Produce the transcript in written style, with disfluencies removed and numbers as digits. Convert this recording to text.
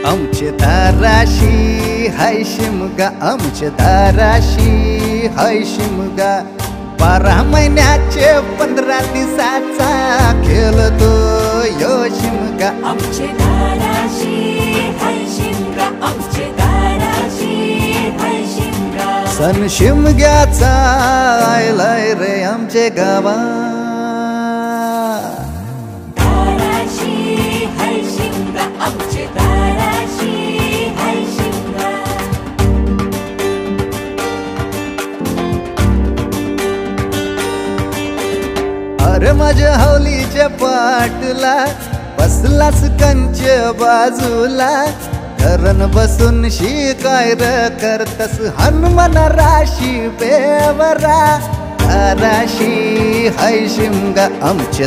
आमचे दाराशी हाय शिमगा, आमचे दाराशी हाय शिमगा, 12 महिन्याचे 15 दिवसाचा खेळतो यो शिमगा. आमचे दाराशी हाय शिमगा, आमचे दाराशी हाय शिमगा. सण शिमग्याचा आयलाय रे आमचे गावा. दाराशी हाय शिमगा, आमचे दाराशी हाय शिमगा. अरे माझ्या हौलीच्या पाटला बसलास कंच बाजूला, धरण बसून शिकाय र करतस हनुमान राशी बेवरा. दाराशी हाय शिमगा, आमचे